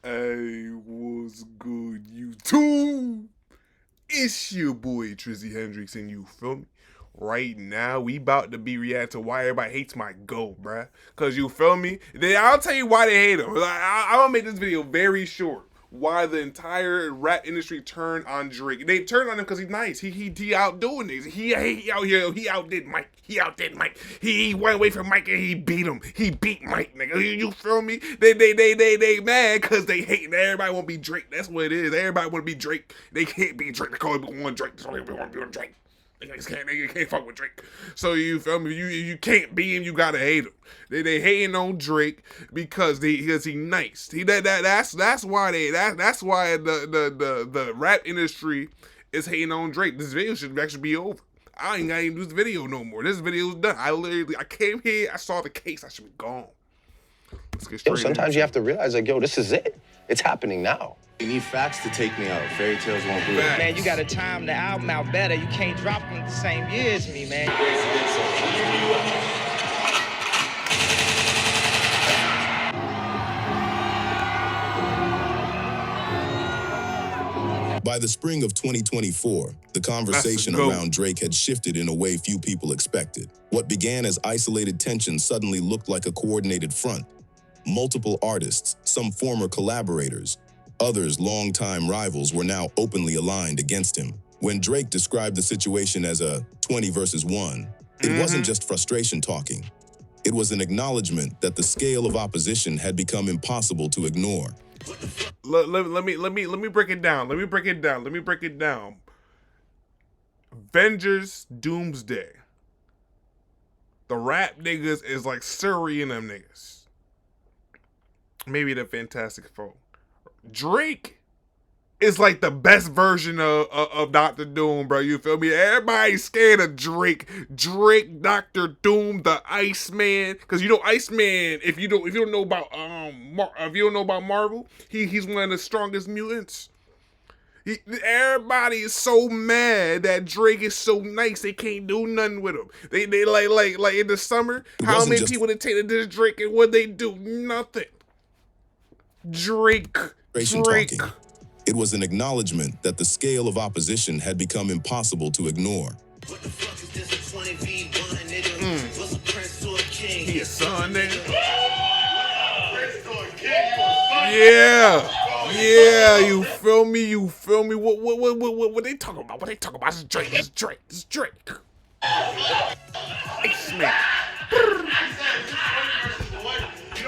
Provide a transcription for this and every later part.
Hey, what's good, YouTube? It's your boy Trizzy Hendrix, and you feel me? Right now, we about to be reacting to why everybody hates my goat, bruh. Cause you feel me? I'll tell you why they hate him. I'm gonna make this video very short. Why the entire rap industry turned on Drake? They turned on him because he's nice. He outdoing niggas. He out here. He outdid Mike. He outdid Mike. He went away from Mike and he beat him. He beat Mike, nigga. You feel me? They mad because they hating. Everybody want to be Drake. That's what it is. Everybody want to be Drake. They can't be Drake. They call it one Drake. That's all they want to be on Drake. They can't fuck with Drake. So you feel me? You can't be him. You gotta hate him. They hating on Drake because he nice. That's why the rap industry is hating on Drake. This video should actually be over. I ain't gotta even do this video no more. This video's done. I came here. I saw the case. I should be gone. Let's get straight. Sometimes you have to realize, like, yo, this is it. It's happening now. You need facts to take me out. Fairy tales won't do it. Man, you gotta time the album out better. You can't drop them the same year as me, man. By the spring of 2024, the conversation around Drake had shifted in a way few people expected. What began as isolated tension suddenly looked like a coordinated front. Multiple artists, some former collaborators, others longtime rivals, were now openly aligned against him. When Drake described the situation as a 20 versus 1, it wasn't just frustration talking. It was an acknowledgement that the scale of opposition had become impossible to ignore. Let me break it down. Let me break it down. Avengers Doomsday. The rap niggas is like Suri and them niggas. Maybe the Fantastic Four. Drake is like the best version of Dr. Doom, bro. You feel me? Everybody's scared of Drake. Drake, Dr. Doom, the Iceman. Cause you know Iceman, if you don't know about Marvel, he's one of the strongest mutants. Everybody is so mad that Drake is so nice they can't do nothing with him. They like in the summer, how many people they take to this Drake and what they do? Nothing. Drake. Talking. It was an acknowledgement that the scale of opposition had become impossible to ignore. What the fuck is this, a 20v1, nigga? What's a prince to a king? He a son, nigga. Yeah, you feel me? What they talking about? It's Drake. Iceman.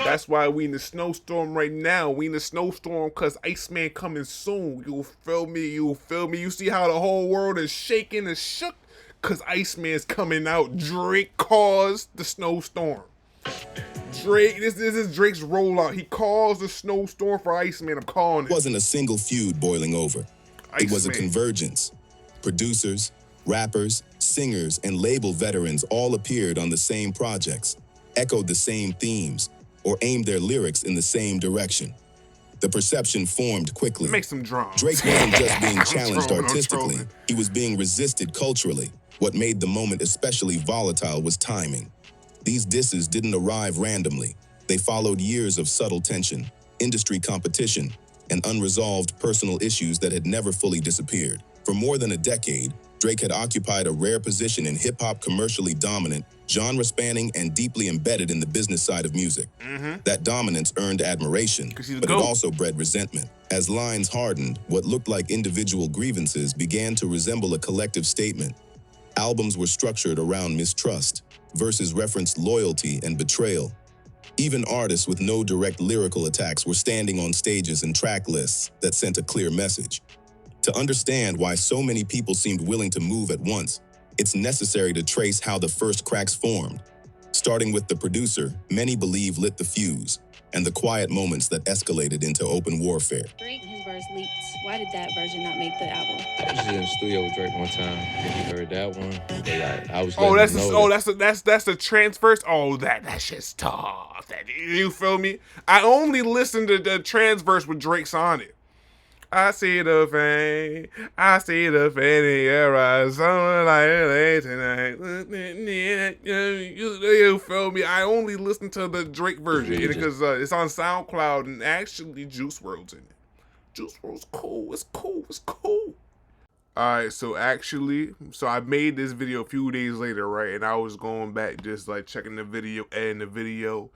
That's why we in the snowstorm right now. We in the snowstorm because Iceman coming soon. You feel me? You see how the whole world is shaking and shook? Because Iceman's coming out. Drake caused the snowstorm. Drake, this is Drake's rollout. He caused the snowstorm for Iceman. I'm calling it. It wasn't a single feud boiling over. It was a convergence. Producers, rappers, singers, and label veterans all appeared on the same projects, echoed the same themes, or aimed their lyrics in the same direction. The perception formed quickly. Make some drums. Drake wasn't just being challenged artistically, he was being resisted culturally. What made the moment especially volatile was timing. These disses didn't arrive randomly. They followed years of subtle tension, industry competition, and unresolved personal issues that had never fully disappeared. For more than a decade, Drake had occupied a rare position in hip-hop, commercially dominant, genre-spanning, and deeply embedded in the business side of music. That dominance earned admiration, but it also bred resentment. As lines hardened, what looked like individual grievances began to resemble a collective statement. Albums were structured around mistrust, verses referenced loyalty and betrayal. Even artists with no direct lyrical attacks were standing on stages and track lists that sent a clear message. To understand why so many people seemed willing to move at once, it's necessary to trace how the first cracks formed. Starting with the producer, many believe lit the fuse, and the quiet moments that escalated into open warfare. Drake, his verse leaked. Why did that version not make the album? I was just in the studio with Drake one time, and he heard that one. I was that's the transverse. Oh, that shit's tough. You feel me? I only listened to the transverse with Drake's on it. I see the pain. I see the pain in your eyes. Something like late tonight. You feel me? I only listen to the Drake version because it's on SoundCloud and actually Juice WRLD's in it. Juice WRLD's cool. It's cool. It's cool. Alright, so I made this video a few days later, right? And I was going back just like checking the video, editing the video.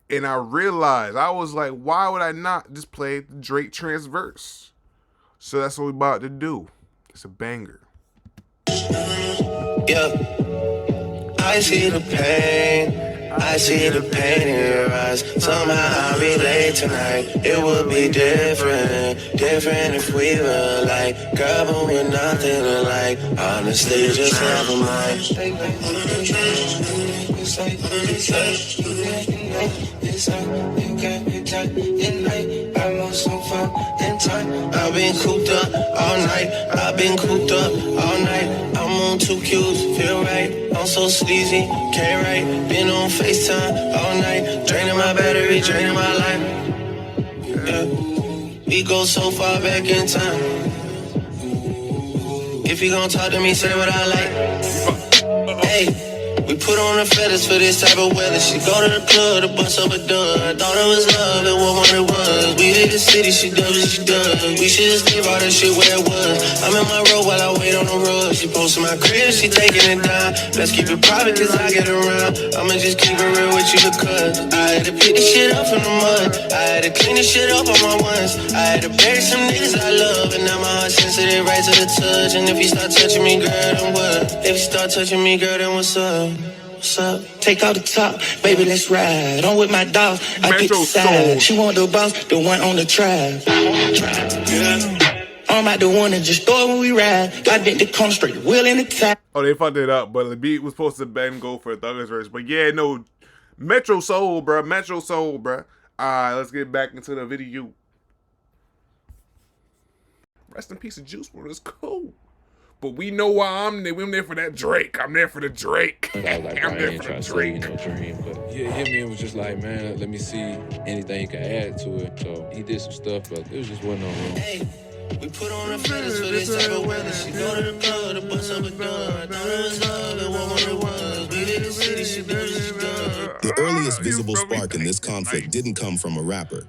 And I realized, I was like, why would I not just play the Drake transverse? So that's what we're about to do. It's a banger. Yeah, I see the pain. I see the pain in your eyes. Somehow I relate tonight. It would be different if we were like, girl, but we're nothing alike. Honestly, just never mind. I've been cooped up all night. I'm on 2 Qs, feel right. I'm so sleazy, can't write. Been on FaceTime all night. Draining my battery, draining my life. Yeah. We go so far back in time. If you gon' talk to me, say what I like. Hey, we put on the feathers for this type of weather. She go to the club to bust up a dub. I thought it was love, it wasn't what it was. We hit the city, she does what she does. We should just leave all that shit where it was. I'm in my road while I wait on the road. She posting my crib, she taking it down. Let's keep it private cause I get around. I'ma just keep it real with you because I had to pick this shit up from the mud. I had to clean this shit up on my ones. I had to bury some niggas I love. And now my heart sensitive right to the touch. And if you start touching me, girl, then what? If you start touching me, girl, then what's up? What's up? Take out the top, baby, let's ride. I'm with my dog, I pick the side. She want the boss, the one on the trap. I'm out the one that just throw it when we ride. I did the corner straight, wheel in the tap. Oh, they fucked it up, but the beat was supposed to then go for a Thugger's verse. But yeah, no, Metro Soul, bruh. Metro Soul, bruh. Alright, let's get back into the video. Rest in peace of Juice WRLD. It's cool. But we know why I'm there. I'm there for that Drake. I'm there for the Drake. I was like, I'm I there ain't for trying the to say, Drake. dream, but yeah, hit me and was just like, man, let me see anything you can add to it. So he did some stuff, but it was just wasn't no room. Hey, we put on the feathers for this type of weather. She go to the club to bust up a dub. I thought it was love, it wasn't what it was. We hit the city, she does what she does. The earliest visible spark in this conflict didn't come from a rapper.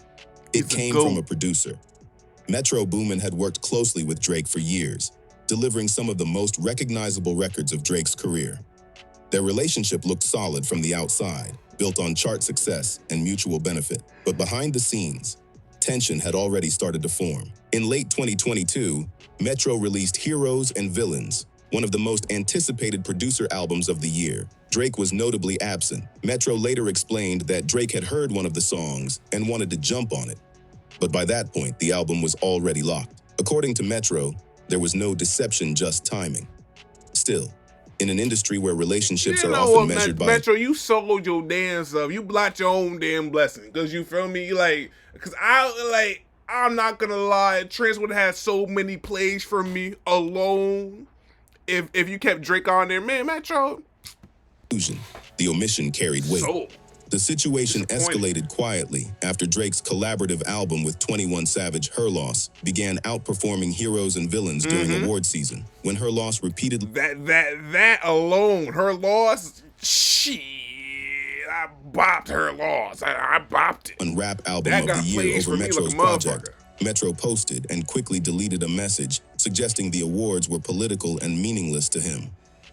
It came from a producer. Metro Boomin had worked closely with Drake for years, delivering some of the most recognizable records of Drake's career. Their relationship looked solid from the outside, built on chart success and mutual benefit. But behind the scenes, tension had already started to form. In late 2022, Metro released Heroes and Villains, one of the most anticipated producer albums of the year. Drake was notably absent. Metro later explained that Drake had heard one of the songs and wanted to jump on it. But by that point, the album was already locked. According to Metro, there was no deception, just timing. Still, in an industry where relationships are often measured by... Metro, you sold your damn stuff. You blocked your own damn blessing. Because you feel me? Because I'm not going to lie. Trance would have had so many plays for me alone if you kept Drake on there. Man, Metro. The omission carried weight. The situation escalated quietly after Drake's collaborative album with 21 Savage, Her Loss, began outperforming Heroes and Villains during award season. When Her Loss repeatedly... That alone, Her Loss, shit, I bopped Her Loss. I bopped it. ...rap album of the year over Metro's project. Metro posted and quickly deleted a message suggesting the awards were political and meaningless to him.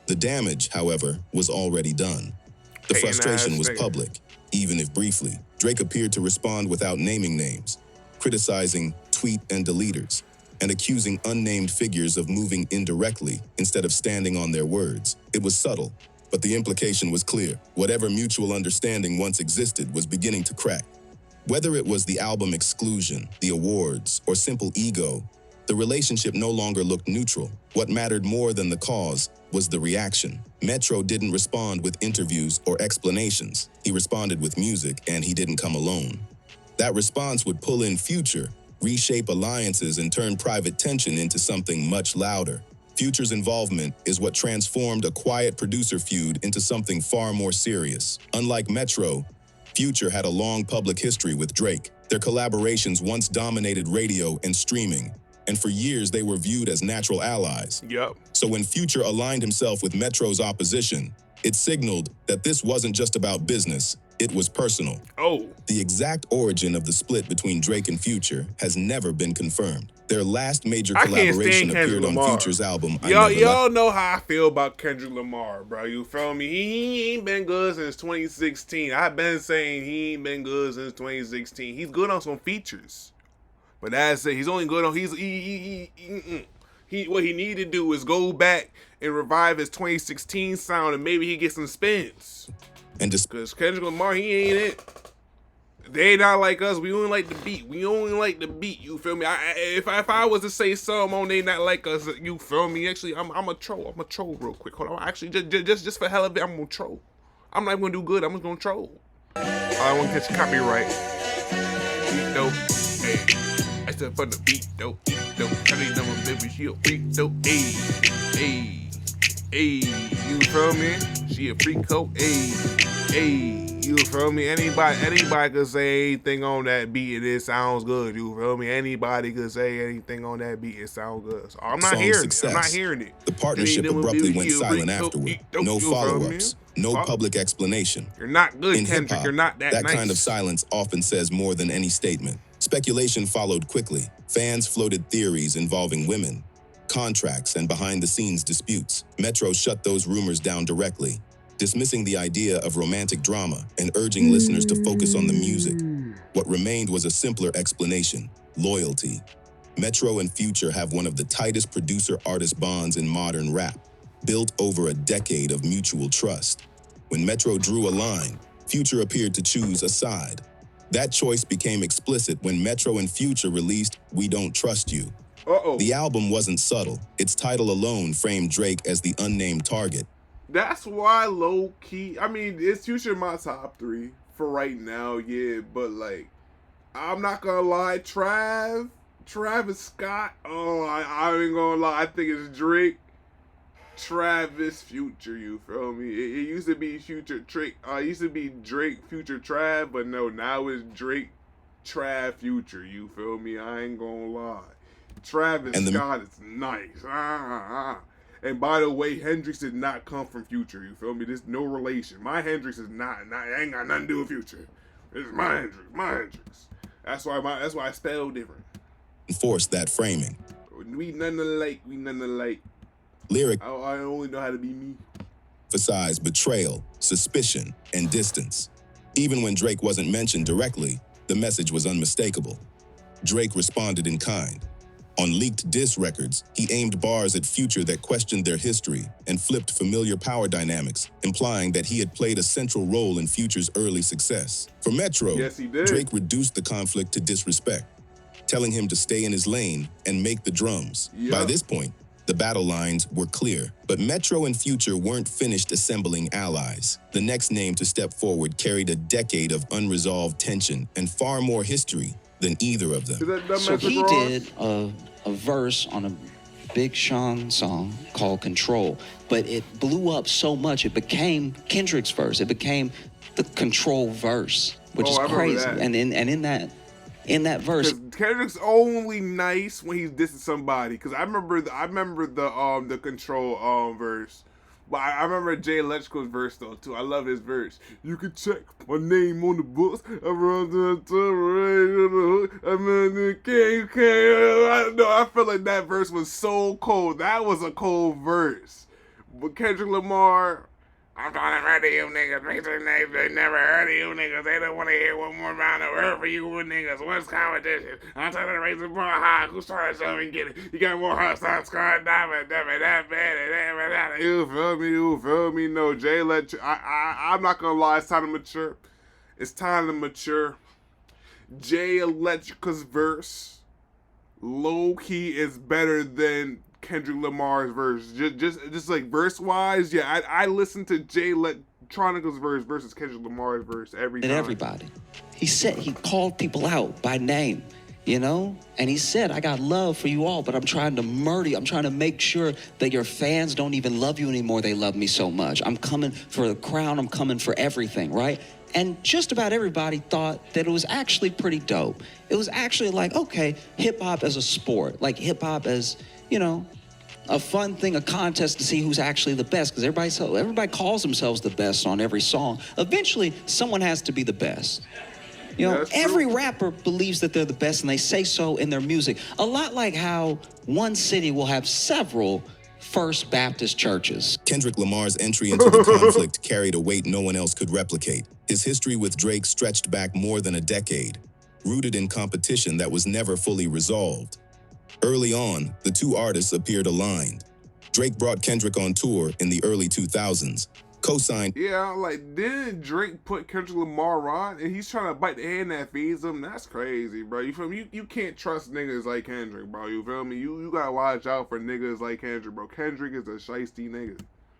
The damage, however, was already done. The frustration was public. Even if briefly, Drake appeared to respond without naming names, criticizing tweet and deleters, and accusing unnamed figures of moving indirectly instead of standing on their words. It was subtle, but the implication was clear. Whatever mutual understanding once existed was beginning to crack. Whether it was the album exclusion, the awards, or simple ego, the relationship no longer looked neutral. What mattered more than the cause was the reaction. Metro didn't respond with interviews or explanations. He responded with music, and he didn't come alone. That response would pull in Future, reshape alliances, and turn private tension into something much louder. Future's involvement is what transformed a quiet producer feud into something far more serious. Unlike Metro, Future had a long public history with Drake. Their collaborations once dominated radio and streaming, and for years they were viewed as natural allies. Yep. So when Future aligned himself with Metro's opposition, it signaled that this wasn't just about business, it was personal. Oh. The exact origin of the split between Drake and Future has never been confirmed. Their last major collaboration appeared on Future's album, Y'all know how I feel about Kendrick Lamar, bro. You feel me? He ain't been good since 2016. I've been saying he ain't been good since 2016. He's good on some features. But that's it. He's only good on what he need to do is go back and revive his 2016 sound, and maybe he gets some spins. And because Kendrick Lamar, he ain't it. They not like us. We only like the beat. We only like the beat. You feel me? If I was to say something on they not like us, you feel me? Actually, I'm a troll. I'm a troll real quick. Hold on. Actually, just for hell of it, I'm gonna troll. I'm not gonna do good. I'm just gonna troll. I want to catch copyright. Beat though. Hey, I said for the beat though. Eat though. Tell me number baby, she a freak though. Hey. You feel me? She a freak hoe. Hey. You feel me? Anybody could say anything on that beat and it sounds good. You feel me? Anybody could say anything on that beat, it sounds good. So I'm not hearing it. I'm not hearing it. The partnership abruptly went silent afterward. No follow-ups, no public explanation. You're not good, Kendrick. You're not that nice. That kind of silence often says more than any statement. Speculation followed quickly. Fans floated theories involving women, contracts, and behind-the-scenes disputes. Metro shut those rumors down directly, dismissing the idea of romantic drama and urging listeners to focus on the music. What remained was a simpler explanation: loyalty. Metro and Future have one of the tightest producer-artist bonds in modern rap, built over a decade of mutual trust. When Metro drew a line, Future appeared to choose a side. That choice became explicit when Metro and Future released We Don't Trust You. The album wasn't subtle. Its title alone framed Drake as the unnamed target. That's why low key, I mean, it's Future in my top 3 for right now, yeah, but like, I'm not gonna lie, Travis Scott, I ain't gonna lie, I think it's Drake, Travis, Future, you feel me? It used to be Drake, Future, Trav, but no, now it's Drake, Trav, Future, you feel me? I ain't gonna lie. Travis Scott is nice. And by the way, Hendrix did not come from Future. You feel me? There's no relation. My Hendrix is not ain't got nothing to do with Future. It's my Hendrix. That's why I spell different. Enforce that framing. We none alike. Lyric. I only know how to be me. Emphasize betrayal, suspicion, and distance. Even when Drake wasn't mentioned directly, the message was unmistakable. Drake responded in kind. On leaked diss records, he aimed bars at Future that questioned their history and flipped familiar power dynamics, implying that he had played a central role in Future's early success. For Metro, yes, he did. Drake reduced the conflict to disrespect, telling him to stay in his lane and make the drums. Yep. By this point, the battle lines were clear, but Metro and Future weren't finished assembling allies. The next name to step forward carried a decade of unresolved tension and far more history than either of them. So he did a verse on a Big Sean song called Control, but it blew up so much it became Kendrick's verse. It became the Control verse, which is crazy. That. And in that verse, Kendrick's only nice when he's dissing somebody. Because I remember the Control verse. But I remember Jay Electrico's verse though too. I love his verse. You can check my name on the books. I run to the I mean, you can't. I feel like that verse was so cold. That was a cold verse. But Kendrick Lamar, I'm trying to murder you niggas. Make sure they never heard of you niggas. They don't want to hear one more round of word for you niggas. What's competition? I'm trying to raise the bar high. Who's trying to show me get it? You got more hot on scar diamond, that bad. You feel me? No, Jay, I'm not gonna lie. It's time to mature. Jay Electrica's verse, low key, is better than Kendrick Lamar's verse. Just like verse wise, yeah. I listen to Jay Electronica's verse versus Kendrick Lamar's verse every time. And everybody. He called people out by name, you know? And he said, I got love for you all, but I'm trying to murder you. I'm trying to make sure that your fans don't even love you anymore. They love me so much. I'm coming for the crown. I'm coming for everything, right? And just about everybody thought that it was actually pretty dope. It was actually like, okay, hip hop as a sport, like hip hop as, you know, a fun thing, a contest to see who's actually the best, because everybody calls themselves the best on every song. Eventually, someone has to be the best. You know, every rapper believes that they're the best, and they say so in their music. A lot like how one city will have several First Baptist churches. Kendrick Lamar's entry into the conflict carried a weight no one else could replicate. His history with Drake stretched back more than a decade, rooted in competition that was never fully resolved. Early on, the two artists appeared aligned. Drake brought Kendrick on tour in the early 2000s, co-signed. Yeah, like, didn't Drake put Kendrick Lamar on, and he's trying to bite the hand that feeds him? That's crazy, bro. You feel me? You can't trust niggas like Kendrick, bro. You feel me? You gotta watch out for niggas like Kendrick, bro. Kendrick is a shiesty nigga.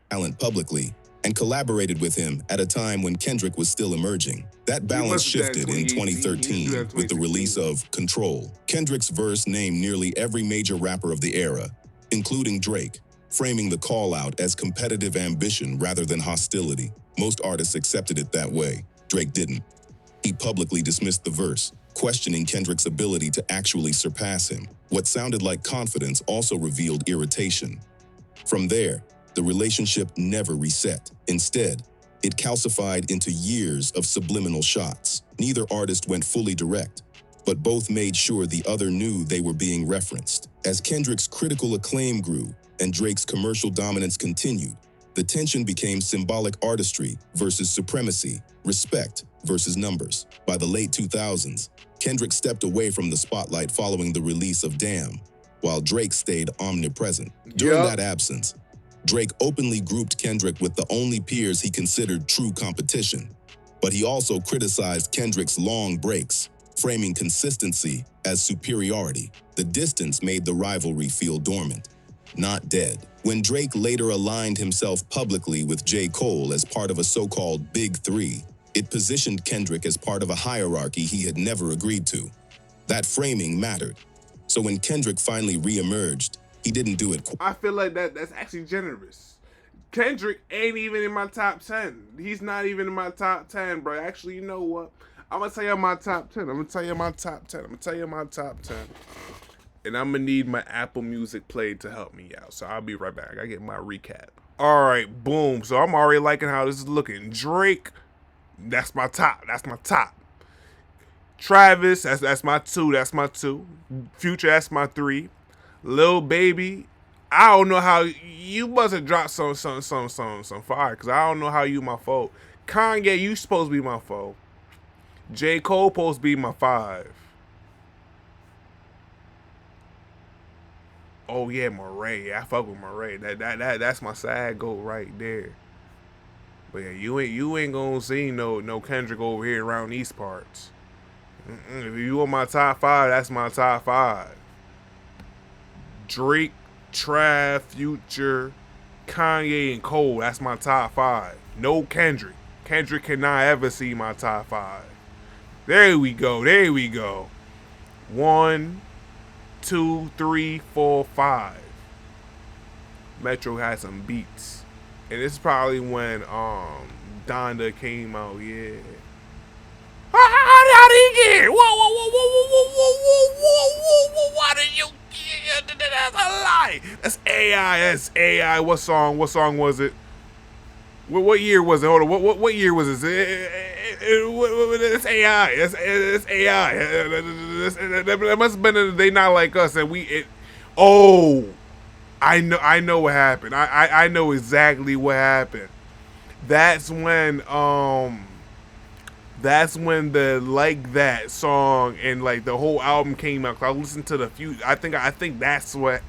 Talent publicly, and collaborated with him at a time when Kendrick was still emerging. That balance shifted in 2013 with the release of Control. Kendrick's verse named nearly every major rapper of the era, including Drake, framing the call-out as competitive ambition rather than hostility. Most artists accepted it that way. Drake didn't. He publicly dismissed the verse, questioning Kendrick's ability to actually surpass him. What sounded like confidence also revealed irritation. From there, the relationship never reset. Instead, it calcified into years of subliminal shots. Neither artist went fully direct, but both made sure the other knew they were being referenced. As Kendrick's critical acclaim grew and Drake's commercial dominance continued, the tension became symbolic artistry versus supremacy, respect versus numbers. By the late 2000s, Kendrick stepped away from the spotlight following the release of Damn, while Drake stayed omnipresent. During that absence, Drake openly grouped Kendrick with the only peers he considered true competition, but he also criticized Kendrick's long breaks, framing consistency as superiority. The distance made the rivalry feel dormant, not dead. When Drake later aligned himself publicly with J. Cole as part of a so-called Big Three, it positioned Kendrick as part of a hierarchy he had never agreed to. That framing mattered. So when Kendrick finally re-emerged, he didn't do it. I feel like that's actually generous. Kendrick ain't even in my top 10. He's not even in my top 10, bro. Actually, you know what? I'm going to tell you my top 10. I'm going to tell you my top 10. I'm going to tell you my top 10. And I'm going to need my Apple Music played to help me out. So I'll be right back. I gotta get my recap. All right, boom. So I'm already liking how this is looking. Drake, that's my top. That's my top. Travis, that's my 2. That's my 2. Future, that's my 3. Lil Baby, I don't know how you must have dropped some fire, because I don't know how you my foe. Kanye, you supposed to be my foe. J. Cole supposed to be my 5. Oh yeah, Murray. I fuck with Murray. That's my side goat right there. But yeah, you ain't gonna see no Kendrick over here around these parts. If you want my top 5, that's my top 5. Drake, Trav, Future, Kanye, and Cole. That's my top 5. No Kendrick. Kendrick cannot ever see my top 5. There we go. There we go. 1, 2, 3, 4, 5. Metro had some beats. And this is probably when Donda came out, yeah. How did he get? Whoa, why did you get? That's a lie. That's AI. That's AI. What song was it? What year was it? Hold on. What year was this? It's AI. It's AI. That must have been a They Not Like Us. And I know what happened. I know exactly what happened. That's when the Like That song and like the whole album came out. 'Cause I listened to the few. I think that's what.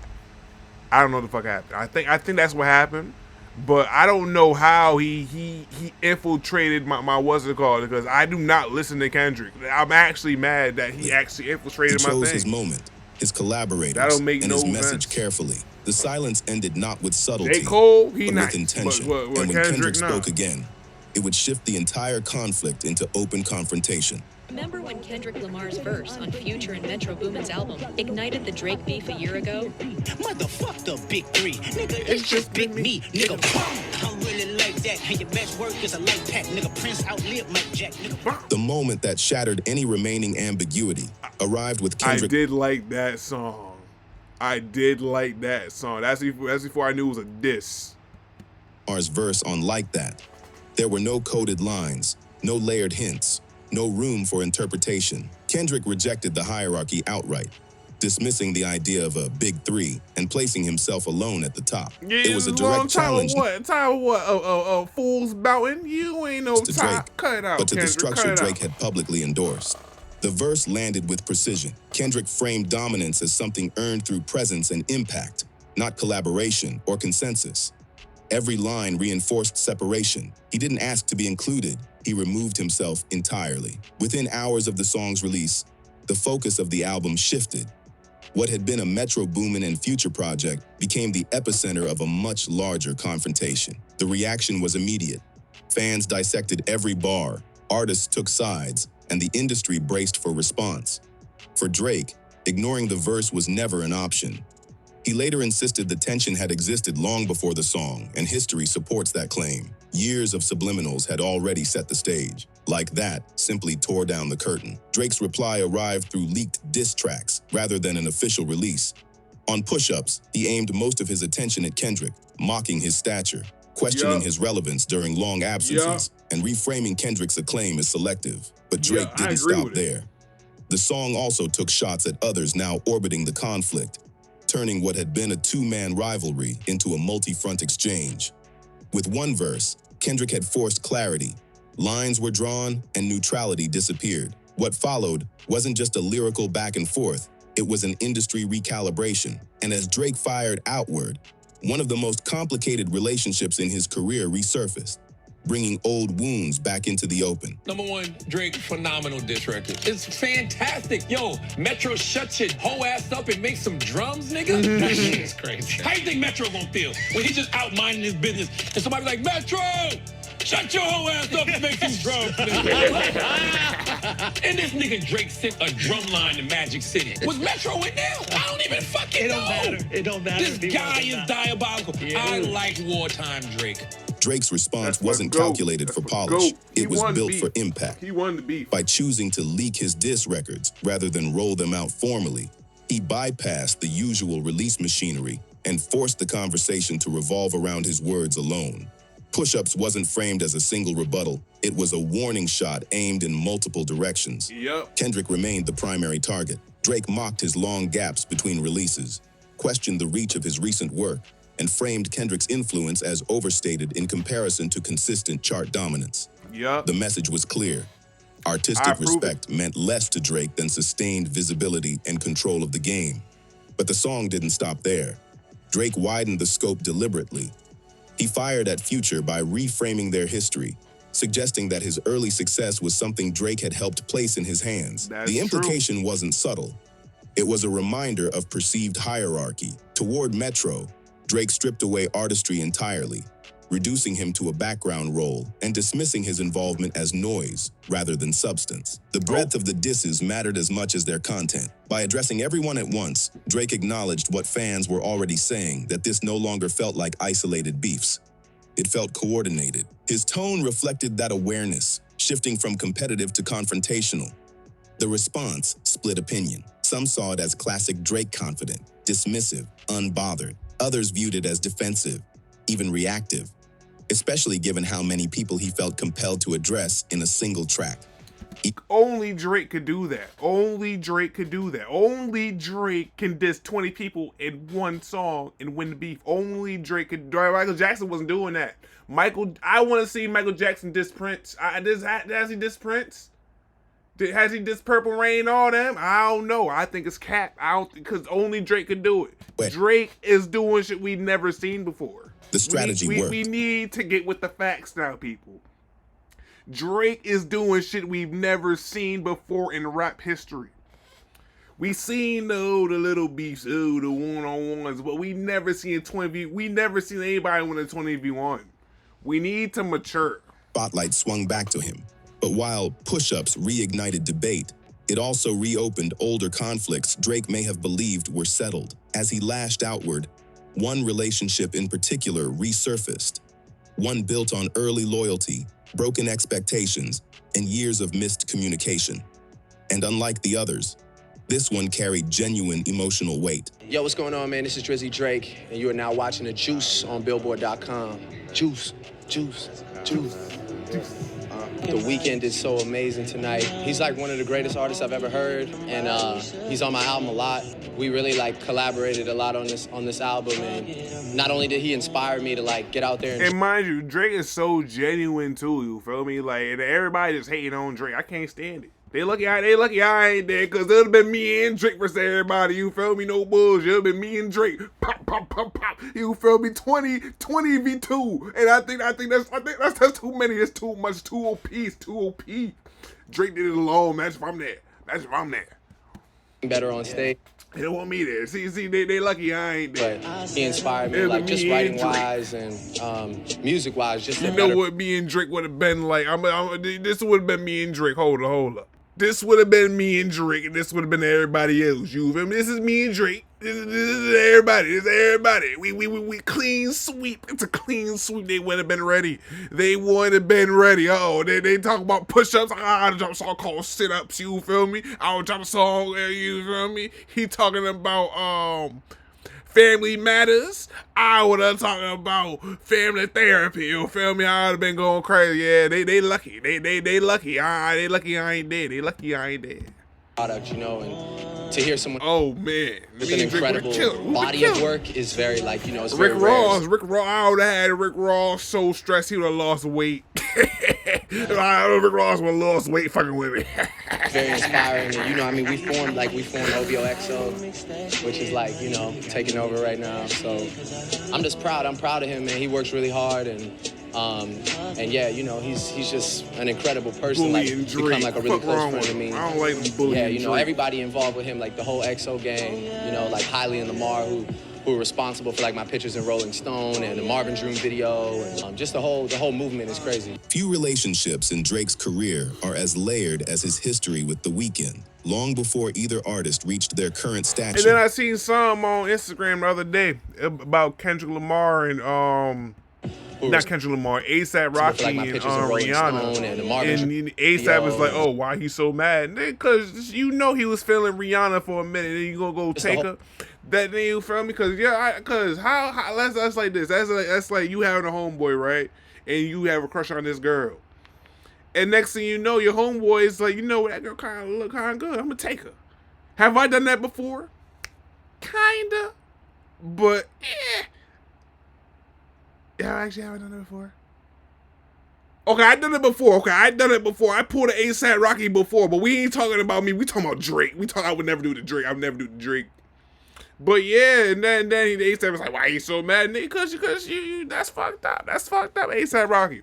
I don't know what the fuck happened. I think that's what happened. But I don't know how he infiltrated my what's it called, because I do not listen to Kendrick. I'm actually mad that he actually infiltrated my thing. He chose his moment, his collaborators, and his message carefully. The silence ended not with subtlety, Cole, but with intention. And when Kendrick spoke again, it would shift the entire conflict into open confrontation. Remember when Kendrick Lamar's verse on Future and Metro Boomin's album ignited the Drake beef a year ago? Motherfuck the Big Three, nigga, it's just Big Me, nigga. I'm really really like that. And your best work is a light pack, nigga. Prince outlived Mike Jack, nigga. The moment that shattered any remaining ambiguity arrived with Kendrick. I did like that song. I did like that song. That's before I knew it was a diss. Lamar's verse on Like That. There were no coded lines, no layered hints, no room for interpretation. Kendrick rejected the hierarchy outright, dismissing the idea of a big three and placing himself alone at the top. Yeah, it was a direct challenge. Time of what? Fools bouting? You ain't no to top. Drake, Cut it out, but to the Kendrick, structure cut it Drake out. had publicly endorsed. The verse landed with precision. Kendrick framed dominance as something earned through presence and impact, not collaboration or consensus. Every line reinforced separation. He didn't ask to be included. He removed himself entirely. Within hours of the song's release, the focus of the album shifted. What had been a Metro Boomin and Future project became the epicenter of a much larger confrontation. The reaction was immediate. Fans dissected every bar, artists took sides, and the industry braced for response. For Drake, ignoring the verse was never an option. He later insisted the tension had existed long before the song, and history supports that claim. Years of subliminals had already set the stage. Like That simply tore down the curtain. Drake's reply arrived through leaked diss tracks rather than an official release. On push-ups, he aimed most of his attention at Kendrick, mocking his stature, questioning his relevance during long absences, and reframing Kendrick's acclaim as selective. But Drake didn't stop there. The song also took shots at others now orbiting the conflict, turning what had been a two-man rivalry into a multi-front exchange. With one verse, Kendrick had forced clarity. Lines were drawn and neutrality disappeared. What followed wasn't just a lyrical back and forth, it was an industry recalibration. And as Drake fired outward, one of the most complicated relationships in his career resurfaced, bringing old wounds back into the open. Number one, Drake, phenomenal diss record. It's fantastic. Yo, Metro shut your whole ass up and make some drums, nigga? That shit is crazy. How you think Metro gonna feel when he just out minding his business and somebody like, Metro, shut your whole ass up and make some drums, nigga. And this nigga Drake sent a drum line to Magic City. Was Metro in there? I don't even fucking know. It don't matter. This guy is diabolical. I like wartime Drake. Drake's response wasn't calculated for polish. It was built for impact. He won the beef. By choosing to leak his diss records rather than roll them out formally, he bypassed the usual release machinery and forced the conversation to revolve around his words alone. Push-Ups wasn't framed as a single rebuttal. It was a warning shot aimed in multiple directions. Kendrick remained the primary target. Drake mocked his long gaps between releases, questioned the reach of his recent work, and framed Kendrick's influence as overstated in comparison to consistent chart dominance. The message was clear. Artistic respect meant less to Drake than sustained visibility and control of the game. But the song didn't stop there. Drake widened the scope deliberately. He fired at Future by reframing their history, suggesting that his early success was something Drake had helped place in his hands. The implication wasn't subtle. It was a reminder of perceived hierarchy. Toward Metro, Drake stripped away artistry entirely, reducing him to a background role and dismissing his involvement as noise rather than substance. The breadth of the disses mattered as much as their content. By addressing everyone at once, Drake acknowledged what fans were already saying, that this no longer felt like isolated beefs. It felt coordinated. His tone reflected that awareness, shifting from competitive to confrontational. The response split opinion. Some saw it as classic Drake confident, dismissive, unbothered. Others viewed it as defensive, even reactive, especially given how many people he felt compelled to address in a single track. Only Drake could do that. Only Drake could do that. Only Drake can diss 20 people in one song and win the beef. Only Drake could. Michael Jackson wasn't doing that. I want to see Michael Jackson diss Prince. Has he diss Prince? Has he dissed Purple Rain, all them? I don't know. I think it's cap. Because only Drake could do it. Drake is doing shit we've never seen before. The strategy worked. We need to get with the facts now, people. Drake is doing shit we've never seen before in rap history. We seen the little beefs, the one-on-ones, but we never seen 20v. We never seen anybody win a 20v1. We need to mature. Spotlight swung back to him. But while Push-Ups reignited debate, it also reopened older conflicts Drake may have believed were settled. As he lashed outward, one relationship in particular resurfaced. one built on early loyalty, broken expectations, and years of missed communication. And unlike the others, this one carried genuine emotional weight. Yo, what's going on, man? This is Trizzy Drake, and you are now watching The Juice on Billboard.com. Juice, juice, juice. The Weeknd is so amazing tonight. He's like one of the greatest artists I've ever heard, and he's on my album a lot. We really like collaborated a lot on this album, and not only did he inspire me to like get out there And mind you, Drake is so genuine too, you feel me? Like, and everybody just hating on Drake. I can't stand it. They lucky I ain't there, cause it'd have been me and Drake versus everybody, you feel me? No bullshit. It'd been me and Drake. Pop, pop, pop, pop. You feel me? 20 v2. And I think that's too many. It's too much. Too OP. It's too OP. Drake did it alone. That's if I'm there. better on stage. They don't want me there. See, they lucky I ain't there. But he inspired me, like, just writing-wise and music-wise. Just you know what me and Drake would have been like? This would have been me and Drake. Hold up. This would have been me and Drake, and this would have been everybody else. You feel me? This is me and Drake. This is everybody. This is everybody. We clean sweep. It's a clean sweep. They would have been ready. They would have been ready. They talk about push-ups. I drop a song called sit-ups. You feel me? I would drop a song. You feel me? He talking about Family Matters. I would have talking about family therapy. You feel me? I would have been going crazy. Yeah, they lucky. They lucky. They lucky I ain't dead. They lucky I ain't dead. Product, you know, and to hear someone with an incredible body of work is very, like, you know, it's very Rick Ross, I would have had Rick Ross so stressed he would have lost weight. Rick Ross would have lost weight fucking with me. Very inspiring, and, you know, I mean, we formed OVO XO, which is, like, you know, taking over right now. So I'm just proud. I'm proud of him, man. He works really hard, and yeah, you know, he's just an incredible person. Like, become like a really close friend to me. I don't like him bullying. Yeah, you know, everybody involved with him, like the whole XO gang, you know, like Hailey and Lamar, who were responsible for like my pictures in Rolling Stone and the Marvin Dream video, and just the whole movement is crazy. Few relationships in Drake's career are as layered as his history with The Weeknd. Long before either artist reached their current stature. And then I seen some on Instagram the other day about Kendrick Lamar and not Kendrick Lamar, A$AP Rocky like and Rihanna. And A$AP was like, oh, why he so mad? Because you know he was feeling Rihanna for a minute, and you gonna go take her. That thing, you feel me? Because that's like this. That's like you having a homeboy, right? And you have a crush on this girl. And next thing you know, your homeboy is like, you know, that girl kind of look kind of good. I'm gonna take her. Have I done that before? Kinda, but yeah, I actually haven't done it before. Okay, I done it before. I pulled an A$AP Rocky before, but we ain't talking about me. We talking about Drake. I would never do the Drake. I would never do the Drake. But yeah, and then A$AP was like, why you so mad? Because you that's fucked up. That's fucked up, A$AP Rocky.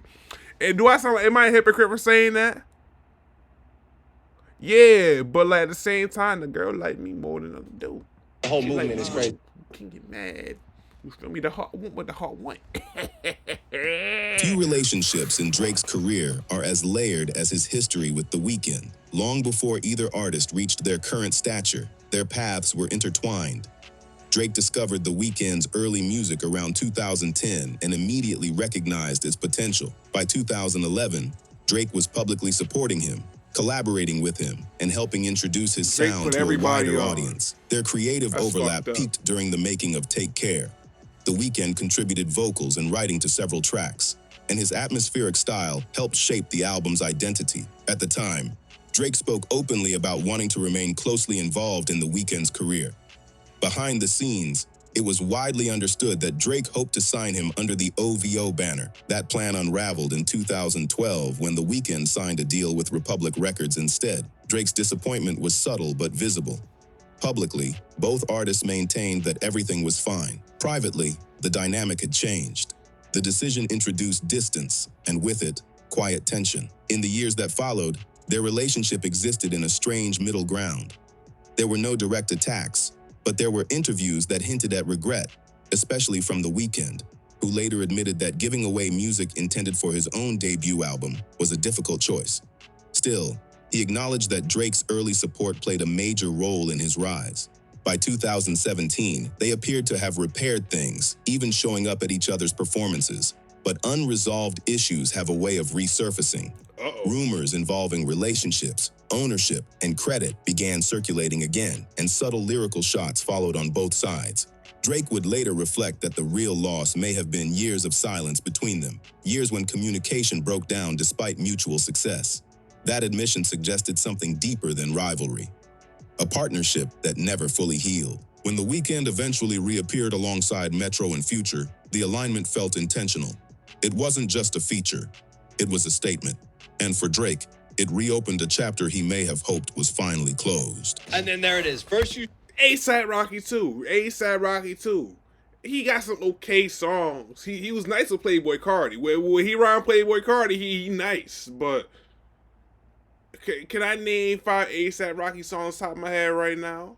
And do I sound like, am I a hypocrite for saying that? Yeah, but like at the same time, the girl liked me more than the other dude. The whole movement is crazy. You can get mad. You feel me? The heart want what the heart want. Few relationships in Drake's career are as layered as his history with The Weeknd. Long before either artist reached their current stature, their paths were intertwined. Drake discovered The Weeknd's early music around 2010 and immediately recognized its potential. By 2011, Drake was publicly supporting him, collaborating with him, and helping introduce his sound to a wider audience. Their creative overlap peaked during the making of Take Care. The Weeknd contributed vocals and writing to several tracks, and his atmospheric style helped shape the album's identity. At the time, Drake spoke openly about wanting to remain closely involved in The Weeknd's career. Behind the scenes, it was widely understood that Drake hoped to sign him under the OVO banner. That plan unraveled in 2012 when The Weeknd signed a deal with Republic Records instead. Drake's disappointment was subtle but visible. Publicly, both artists maintained that everything was fine. Privately, the dynamic had changed. The decision introduced distance, and with it, quiet tension. In the years that followed, their relationship existed in a strange middle ground. There were no direct attacks, but there were interviews that hinted at regret, especially from The Weeknd, who later admitted that giving away music intended for his own debut album was a difficult choice. Still, he acknowledged that Drake's early support played a major role in his rise. By 2017, they appeared to have repaired things, even showing up at each other's performances. But unresolved issues have a way of resurfacing. Rumors involving relationships, ownership, and credit began circulating again, and subtle lyrical shots followed on both sides. Drake would later reflect that the real loss may have been years of silence between them, years when communication broke down despite mutual success. That admission suggested something deeper than rivalry, a partnership that never fully healed. When The Weeknd eventually reappeared alongside Metro and Future, the alignment felt intentional. It wasn't just a feature, it was a statement. And for Drake, it reopened a chapter he may have hoped was finally closed. And then there it is. First you... A$AP Rocky too. A$AP Rocky too. He got some okay songs. He was nice with Playboy Cardi. When he rhymed Playboy Cardi, he nice. But can I name 5 A$AP Rocky songs top of my head right now?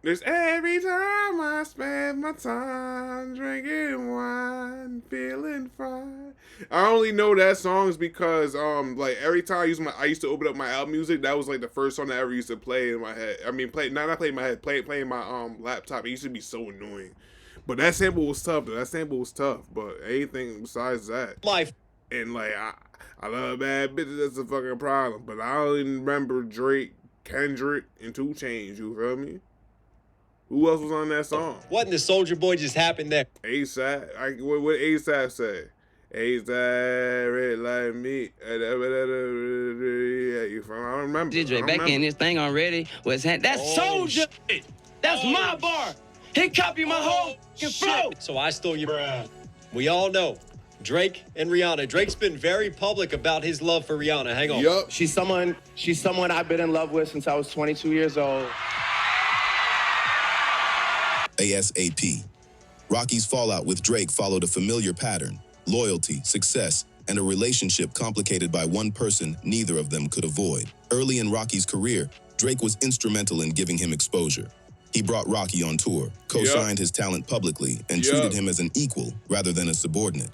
There's every time I spend my time drinking wine, feeling fine. I only know that songs because like every time I used to open up my album music, that was like the first song I ever used to play in my head. I mean, not play in my head, playing my laptop. It used to be so annoying. But that sample was tough though. That sample was tough. But anything besides that, life. And like I love bad bitches. That's a fucking problem. But I only remember Drake, Kendrick, and 2 Chainz. You feel me? Who else was on that song? What in the Soulja Boy just happened there? A$AP. What A$AP say? A$AP red like me. You from? I don't remember. DJ back in this thing already. That's Soulja. That's my bar. He copied my whole flow. So I stole your... We all know Drake and Rihanna. Drake's been very public about his love for Rihanna. Hang on. Yup. She's someone I've been in love with since I was 22 years old. ASAP. Rocky's fallout with Drake followed a familiar pattern: loyalty, success, and a relationship complicated by one person neither of them could avoid. Early in Rocky's career, Drake was instrumental in giving him exposure. He brought Rocky on tour, co-signed his talent publicly, and treated him as an equal rather than a subordinate.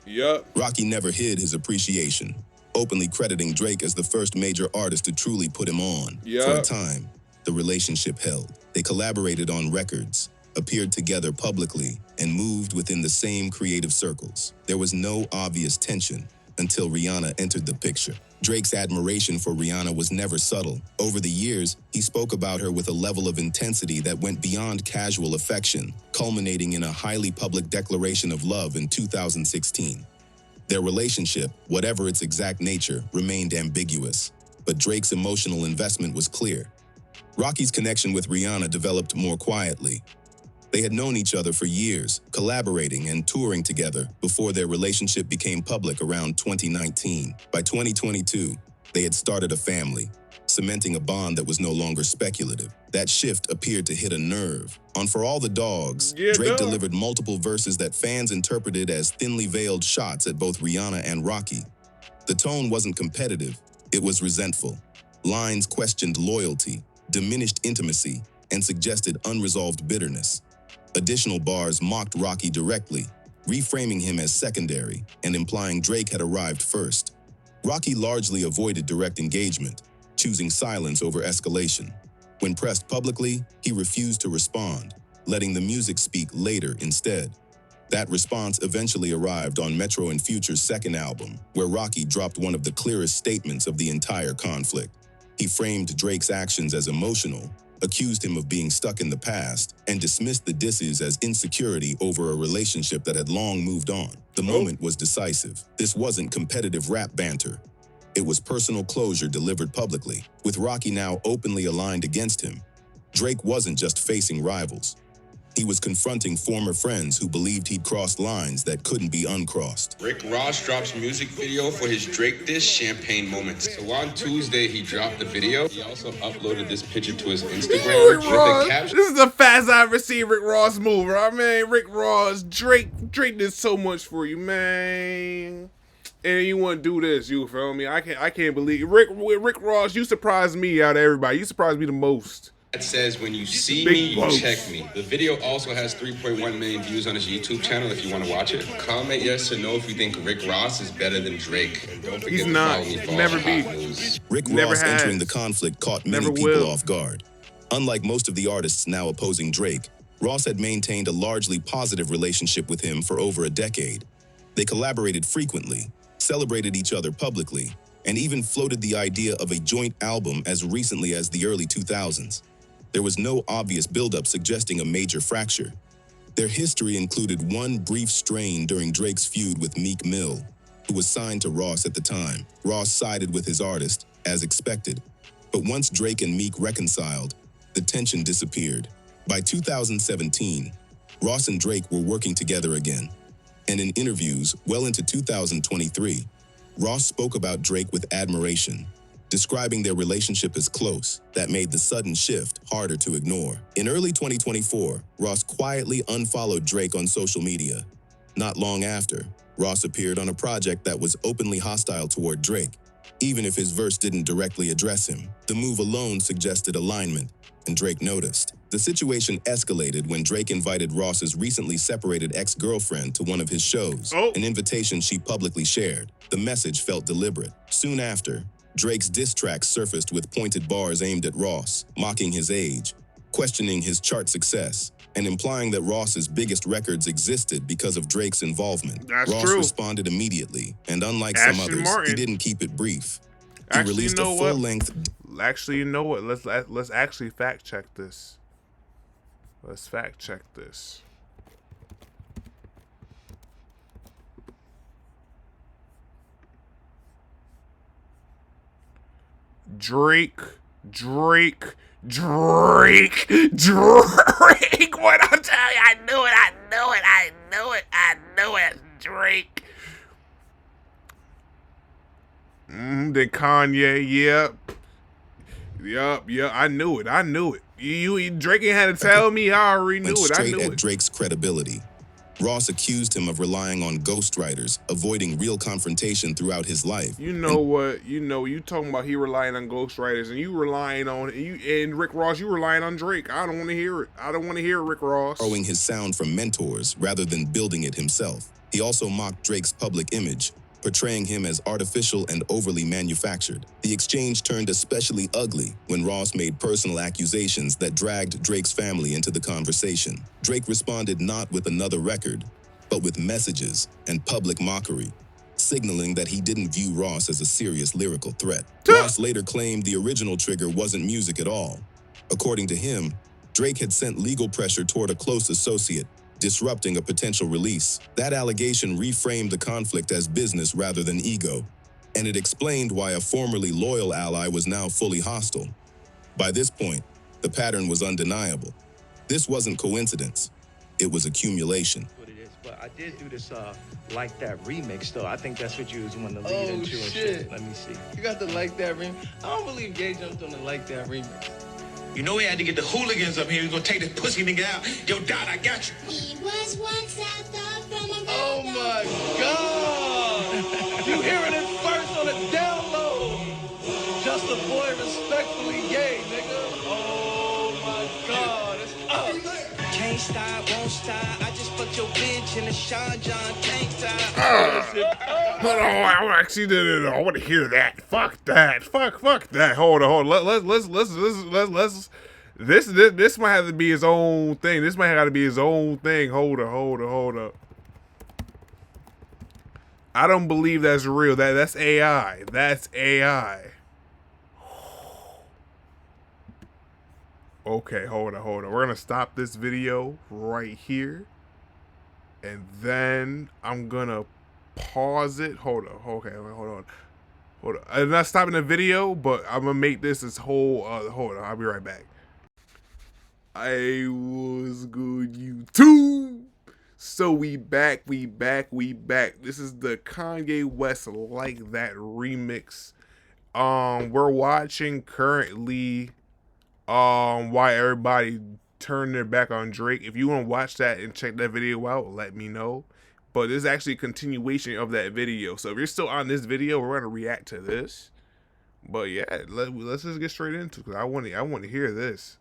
Rocky never hid his appreciation, openly crediting Drake as the first major artist to truly put him on. For a time, the relationship held. They collaborated on records, appeared together publicly, and moved within the same creative circles. There was no obvious tension until Rihanna entered the picture. Drake's admiration for Rihanna was never subtle. Over the years, he spoke about her with a level of intensity that went beyond casual affection, culminating in a highly public declaration of love in 2016. Their relationship, whatever its exact nature, remained ambiguous, but Drake's emotional investment was clear. Rocky's connection with Rihanna developed more quietly. They had known each other for years, collaborating and touring together before their relationship became public around 2019. By 2022, they had started a family, cementing a bond that was no longer speculative. That shift appeared to hit a nerve. On For All the Dogs, Drake delivered multiple verses that fans interpreted as thinly veiled shots at both Rihanna and Rocky. The tone wasn't competitive, it was resentful. Lines questioned loyalty, diminished intimacy, and suggested unresolved bitterness. Additional bars mocked Rocky directly, reframing him as secondary and implying Drake had arrived first. Rocky largely avoided direct engagement, choosing silence over escalation. When pressed publicly, he refused to respond, letting the music speak later instead. That response eventually arrived on Metro and Future's second album, where Rocky dropped one of the clearest statements of the entire conflict. He framed Drake's actions as emotional, accused him of being stuck in the past, and dismissed the disses as insecurity over a relationship that had long moved on. The moment was decisive. This wasn't competitive rap banter. It was personal closure delivered publicly, with Rocky now openly aligned against him. Drake wasn't just facing rivals. He was confronting former friends who believed he'd crossed lines that couldn't be uncrossed. Rick Ross drops music video for his Drake diss, Champagne Moments. So on Tuesday, he dropped the video. He also uploaded this picture to his Instagram with the caption. This is the fastest I've ever seen Rick Ross move. I mean, Rick Ross, Drake did so much for you, man. And you want to do this, you feel me? I can't believe Rick Ross. You surprised me out of everybody. You surprised me the most. That says, when you see me, you check me. The video also has 3.1 million views on his YouTube channel if you want to watch it. Comment yes or no if you think Rick Ross is better than Drake. And don't forget to follow me for never all the hot news. Rick Ross entering the conflict caught many people off guard. Unlike most of the artists now opposing Drake, Ross had maintained a largely positive relationship with him for over a decade. They collaborated frequently, celebrated each other publicly, and even floated the idea of a joint album as recently as the early 2000s. There was no obvious buildup suggesting a major fracture. Their history included one brief strain during Drake's feud with Meek Mill, who was signed to Ross at the time. Ross sided with his artist, as expected. But once Drake and Meek reconciled, the tension disappeared. By 2017, Ross and Drake were working together again. And in interviews well into 2023, Ross spoke about Drake with admiration, describing their relationship as close that made the sudden shift harder to ignore. In early 2024, Ross quietly unfollowed Drake on social media. Not long after, Ross appeared on a project that was openly hostile toward Drake, even if his verse didn't directly address him. The move alone suggested alignment, and Drake noticed. The situation escalated when Drake invited Ross's recently separated ex-girlfriend to one of his shows, an invitation she publicly shared. The message felt deliberate. Soon after, Drake's diss track surfaced with pointed bars aimed at Ross, mocking his age, questioning his chart success, and implying that Ross's biggest records existed because of Drake's involvement. Ross responded immediately, and unlike some others, he didn't keep it brief. He released a full-length... Actually, you know what? Let's actually fact check this. Let's fact check this. Drake. What I'm telling you, I knew it. Drake. Then Kanye, Yup, I knew it. Drake ain't had to tell me, I already knew it. I knew it. Drake's credibility. Ross accused him of relying on ghostwriters, avoiding real confrontation throughout his life. You know what? You talking about he relying on ghostwriters, and you relying on and Rick Ross, you relying on Drake. I don't want to hear it. I don't want to hear Rick Ross. Borrowing his sound from mentors rather than building it himself. He also mocked Drake's public image, portraying him as artificial and overly manufactured. The exchange turned especially ugly when Ross made personal accusations that dragged Drake's family into the conversation. Drake responded not with another record, but with messages and public mockery, signaling that he didn't view Ross as a serious lyrical threat. Ross later claimed the original trigger wasn't music at all. According to him, Drake had sent legal pressure toward a close associate, disrupting a potential release. That allegation reframed the conflict as business rather than ego, and it explained why a formerly loyal ally was now fully hostile. By this point, the pattern was undeniable. This wasn't coincidence, it was accumulation. What it is, but I did do this Like That remix though. I think that's what you was wanting to lead into and shit. Let me see. You got the Like That remix? I don't believe Gay jumped on the Like That remix. You know we had to get the hooligans up here. We gonna take this pussy nigga out. Yo, Dot, I got you. He was once out from a Oh my God! You hearing it first on the download. Just a boy respectfully gay, nigga. Oh my God, it's up. Can't stop, won't stop. I just fucked your bitch in a Sean John tank top. Hold on, I actually didn't. I want to hear that. Fuck that. Fuck that. Hold on. Let's. This might have to be his own thing. This might have to be his own thing. Hold up. I don't believe that's real. That's AI. That's AI. Okay, hold on. We're gonna stop this video right here, and then I'm gonna pause it. Hold on. I'm not stopping the video, but I'm gonna make this whole. Hold on, I'll be right back. I was good, YouTube. So we back. This is the Kanye West Like That remix. We're watching currently. Why everybody turned their back on Drake. If you want to watch that and check that video out, let me know. But this is actually a continuation of that video. So if you're still on this video, we're going to react to this. But yeah, let's just get straight into it, because I want to hear this.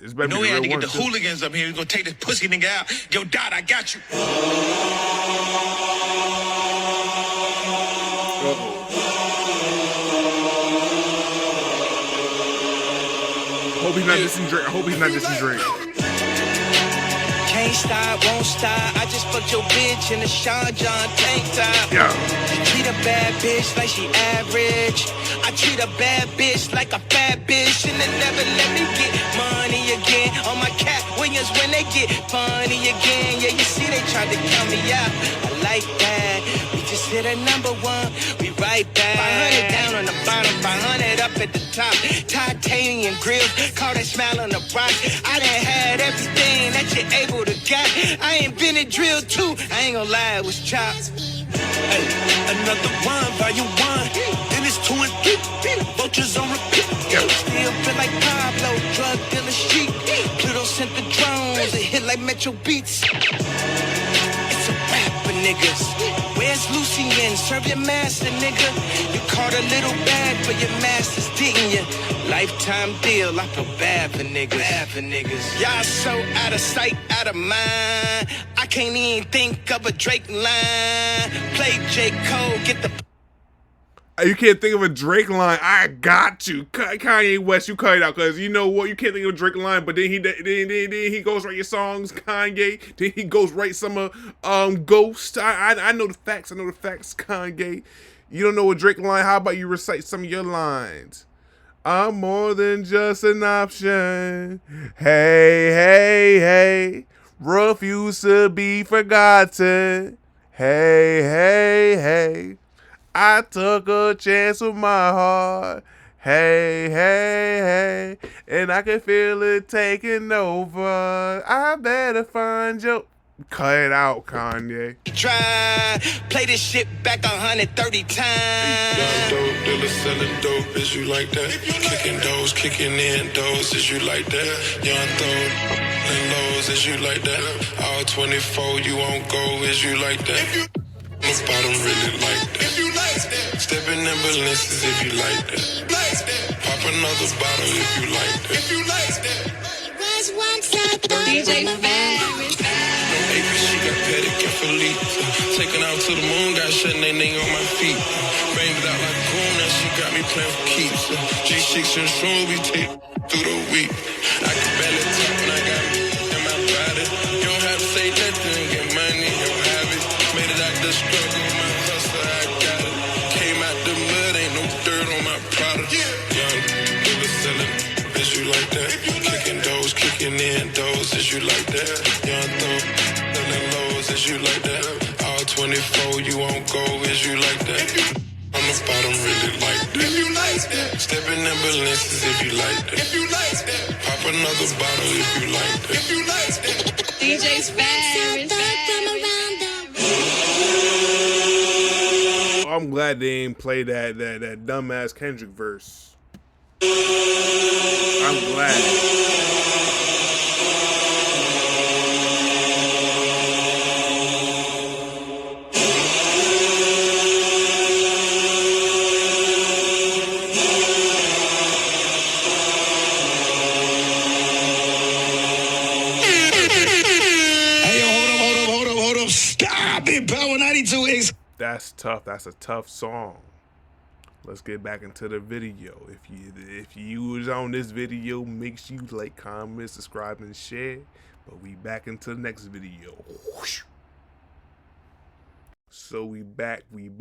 You know we had to get the hooligans up here. We gonna take this pussy nigga out. Yo, Dot, I got you. Hope he's not dissing Drake. Can't stop, won't stop. I just fucked your bitch in a Sean John tank top. Yeah. Treat a bad bitch like she average. I treat a bad bitch like a fat bitch. And they never let me get money again. On my Cat Williams when they get funny again. Yeah, you see they tried to count me out. I like that. We just hit a number one. We right back. 500 down on the bottom, 500 up at the top. Titanium grills, call that smile on the rock. I done had everything that you're able to get. I invented drill too. I ain't gonna lie, it was chopped. Hey, another one, volume one. Then it's 2 and 3. Vultures on repeat. Still feel like Pablo, drug dealer street. Pluto sent the drones, it hit like Metro Beats. It's a rap for niggas. Where's Lucien? Serve your master, nigga. You caught a little bag for your masters, didn't you? Lifetime deal, I feel bad for niggas. Bad for niggas. Y'all so out of sight, out of mind. I can't even think of a Drake line. Play J. Cole, get the You can't think of a Drake line. I got you, Kanye West. You cut it out, cause you know what? You can't think of a Drake line, but then he goes write your songs, Kanye. Then he goes write some Ghost. I know the facts. I know the facts, Kanye. You don't know a Drake line? How about you recite some of your lines? I'm more than just an option. Hey, hey, hey. Refuse to be forgotten. Hey, hey, hey. I took a chance with my heart. Hey, hey, hey. And I can feel it taking over. I better find your... Cut it out, Kanye. Try, play this shit back 130 times. Young dope dealer selling dope, is you like that? Kicking doors, kicking in doors, is you like that? Young throw and lows, is you like that? All 24, you won't go, is you like that? My bottom really like that. If you like that. Stepping in balances if you like that. Pop another bottle if you like that. If you like that. DJ Fat. AP, she got pedicure for leaks. Taking out to the moon, got shit and they name on my feet. Banged it out like goon, now she got me playing for keeps. G6 and strong, we take through the week. I can barely talk when I got me in my body. You don't have to say nothing, get money, you don't have it. Made it out the struggle, my hustle, I got it. Came out the mud, ain't no dirt on my product. Young, nigga selling, is you like that? Kicking doors, kicking in doors, is you like that? Young throw, selling lows, is you like that? All 24, you won't go, is you like that? On the bottom, really like that. If you like that. Stepping in balances if you like that. If you like that. Pop another bottle if you like that. If you like that. DJ's Fat. I'm glad they ain't play that dumbass Kendrick verse. I'm glad. Power 92 is. That's tough. That's a tough song. Let's get back into the video. If you was on this video, make sure you like, comment, subscribe, and share. But we back into the next video. Whoosh. So we back. We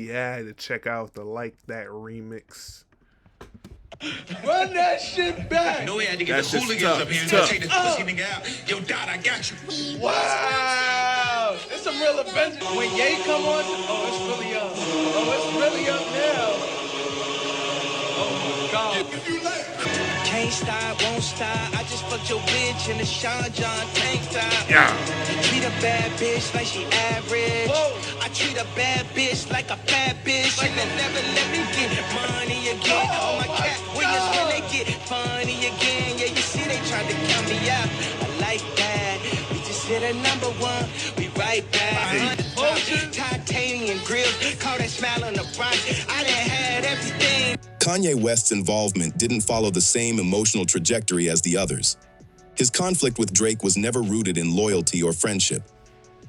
had to check out the Like That remix. Run that shit back. You know we had to get That's the just hooligans tough. up here and Tough. take this pussy nigga out. Yo, Dot, I got you. Wow. It's some real adventure. When Ye come on, oh, it's really up. Oh, it's really up now. Oh, my God. Can't stop, won't stop. I just fucked your bitch in a Sean John tank top. Yeah. Treat a bad bitch like she average. Whoa. I treat a bad bitch like a fat bitch. And they never let me get money again. Oh, my Cat Williams when they get funny again. Yeah, you see they tried to count me out. I like that. We just hit a number one. We right back. Titanium grills, call that smile on the rock. I done had everything. Kanye West's involvement didn't follow the same emotional trajectory as the others. His conflict with Drake was never rooted in loyalty or friendship.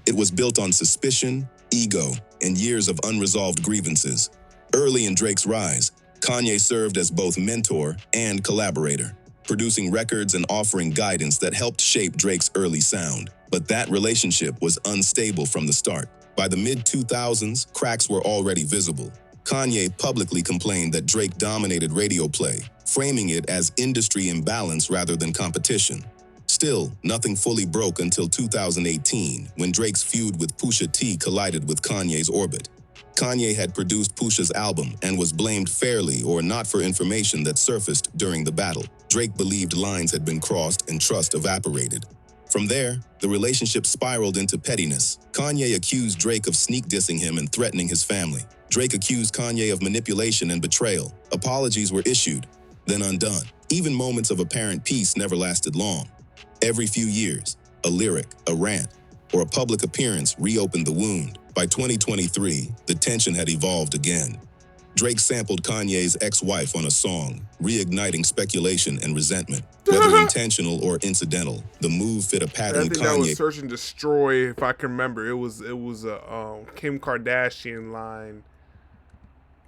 It was built on suspicion, ego, and years of unresolved grievances. Early in Drake's rise, Kanye served as both mentor and collaborator. producing records and offering guidance that helped shape Drake's early sound. But that relationship was unstable from the start. By the mid-2000s, cracks were already visible. Kanye publicly complained that Drake dominated radio play, framing it as industry imbalance rather than competition. Still, nothing fully broke until 2018, when Drake's feud with Pusha T collided with Kanye's orbit. Kanye had produced Pusha's album and was blamed fairly or not for information that surfaced during the battle. Drake believed lines had been crossed and trust evaporated. From there, the relationship spiraled into pettiness. Kanye accused Drake of sneak dissing him and threatening his family. Drake accused Kanye of manipulation and betrayal. Apologies were issued, then undone. Even moments of apparent peace never lasted long. Every few years, a lyric, a rant, or a public appearance reopened the wound. By 2023, the tension had evolved again. Drake sampled Kanye's ex-wife on a song, reigniting speculation and resentment. Whether intentional or incidental, the move fit a pattern I think that was Search and Destroy, if I can remember. It was a Kim Kardashian line.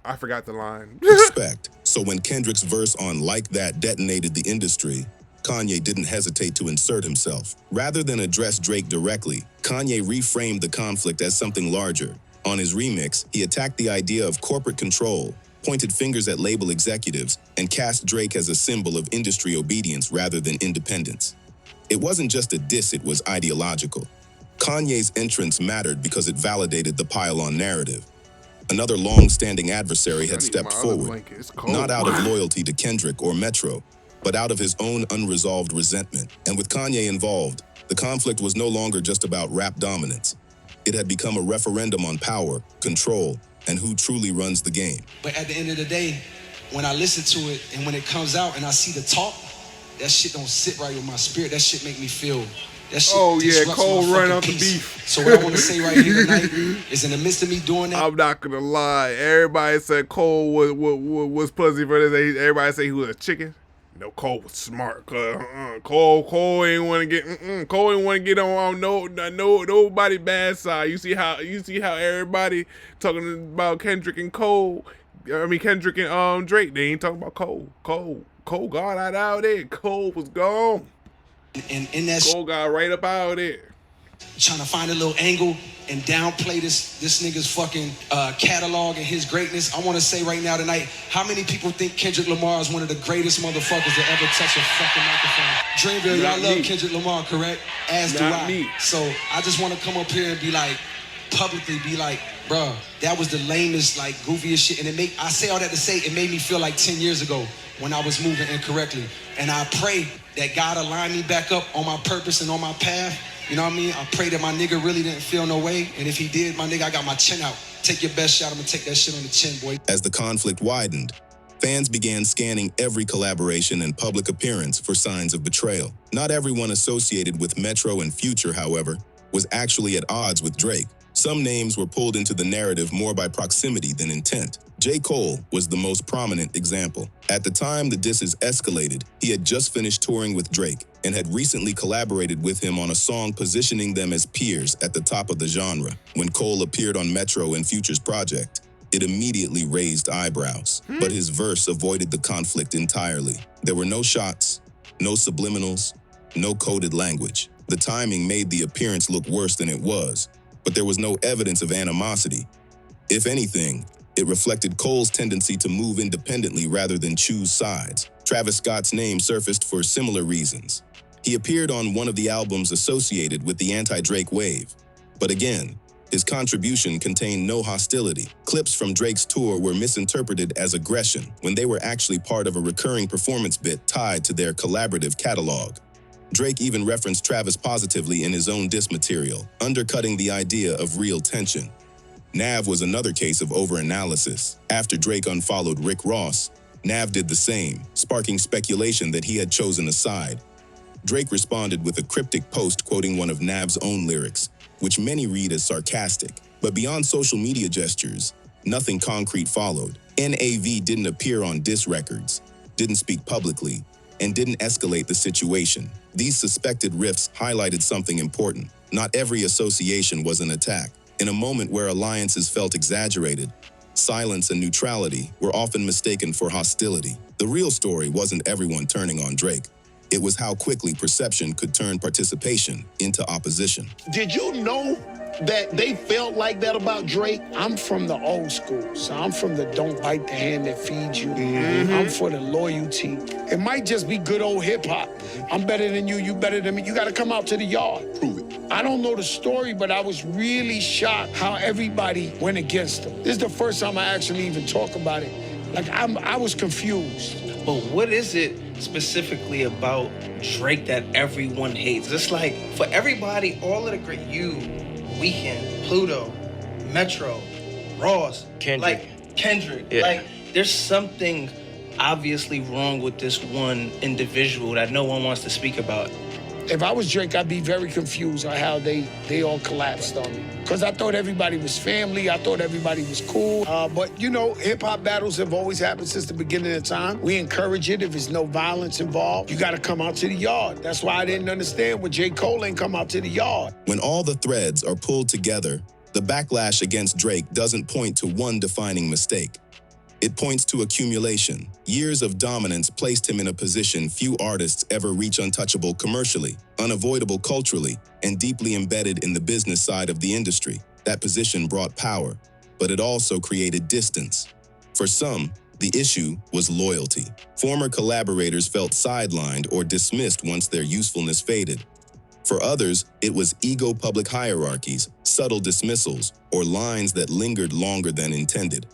I forgot the line. Respect. So when Kendrick's verse on Like That detonated the industry, Kanye didn't hesitate to insert himself. Rather than address Drake directly, Kanye reframed the conflict as something larger. On his remix, he attacked the idea of corporate control, pointed fingers at label executives, and cast Drake as a symbol of industry obedience rather than independence. It wasn't just a diss, it was ideological. Kanye's entrance mattered because it validated the pile-on narrative. Another long-standing adversary had stepped forward, not out of loyalty to Kendrick or Metro, but out of his own unresolved resentment. And with Kanye involved, the conflict was no longer just about rap dominance. It had become a referendum on power, control, and who truly runs the game. But at the end of the day, when I listen to it and when it comes out and I see the talk, that shit don't sit right with my spirit. That shit make me feel. That shit Cole run out the beef. So what I want to say right here tonight is, in the midst of me doing that, I'm not gonna lie. Everybody said Cole was pussy for this. Everybody said he was a chicken. No, Cole was smart. Cole ain't want to get. Cole ain't want to get on nobody bad side. You see how everybody talking about Kendrick and Cole. I mean Kendrick and Drake. They ain't talking about Cole. Cole got out there. Cole was gone. And in that Cole got right up out of there. Trying to find a little angle and downplay this nigga's fucking catalog and his greatness. I want to say right now tonight, how many people think Kendrick Lamar is one of the greatest motherfuckers to ever touch a fucking microphone? Dreamville, y'all love Kendrick Lamar, correct? As do I. So I just want to come up here and be like, publicly be like, bruh, that was the lamest, like, goofiest shit. And I say all that to say, it made me feel like 10 years ago when I was moving incorrectly. And I pray that God align me back up on my purpose and on my path. You know what I mean? I pray that my nigga really didn't feel no way. And if he did, my nigga, I got my chin out. Take your best shot. I'm gonna take that shit on the chin, boy. As the conflict widened, fans began scanning every collaboration and public appearance for signs of betrayal. Not everyone associated with Metro and Future, however, was actually at odds with Drake. Some names were pulled into the narrative more by proximity than intent. J. Cole was the most prominent example. At the time the disses escalated, he had just finished touring with Drake and had recently collaborated with him on a song positioning them as peers at the top of the genre. When Cole appeared on Metro and Future's project, it immediately raised eyebrows. But his verse avoided the conflict entirely. There were no shots, no subliminals, no coded language. The timing made the appearance look worse than it was, but there was no evidence of animosity. If anything, it reflected Cole's tendency to move independently rather than choose sides. Travis Scott's name surfaced for similar reasons. He appeared on one of the albums associated with the anti-Drake wave. But again, his contribution contained no hostility. Clips from Drake's tour were misinterpreted as aggression when they were actually part of a recurring performance bit tied to their collaborative catalog. Drake even referenced Travis positively in his own diss material, undercutting the idea of real tension. Nav was another case of overanalysis. After Drake unfollowed Rick Ross, Nav did the same, sparking speculation that he had chosen a side. Drake responded with a cryptic post quoting one of Nav's own lyrics, which many read as sarcastic. But beyond social media gestures, nothing concrete followed. NAV didn't appear on diss records, didn't speak publicly, and didn't escalate the situation. These suspected rifts highlighted something important. Not every association was an attack. In a moment where alliances felt exaggerated, silence and neutrality were often mistaken for hostility. The real story wasn't everyone turning on Drake. It was how quickly perception could turn participation into opposition. Did you know that they felt like that about Drake? I'm from the old school, so I'm from the don't bite the hand that feeds you. I'm for the loyalty. It might just be good old hip hop. I'm better than you, you better than me. You gotta come out to the yard. Prove it. I don't know the story, but I was really shocked how everybody went against him. This is the first time I actually even talk about it. Like, I was confused. But what is it specifically about Drake that everyone hates? It's like, for everybody, all of the great, you, Weeknd, Pluto, Metro, Ross, Kendrick. Yeah. Like, there's something obviously wrong with this one individual that no one wants to speak about. If I was Drake, I'd be very confused on how they all collapsed on me. Because I thought everybody was family. I thought everybody was cool. But, you know, hip-hop battles have always happened since the beginning of time. We encourage it. If there's no violence involved, you got to come out to the yard. That's why I didn't understand when J. Cole ain't come out to the yard. When all the threads are pulled together, the backlash against Drake doesn't point to one defining mistake. It points to accumulation. Years of dominance placed him in a position few artists ever reach, untouchable commercially, unavoidable culturally, and deeply embedded in the business side of the industry. That position brought power, but it also created distance. For some, the issue was loyalty. Former collaborators felt sidelined or dismissed once their usefulness faded. For others, it was ego public hierarchies, subtle dismissals, or lines that lingered longer than intended.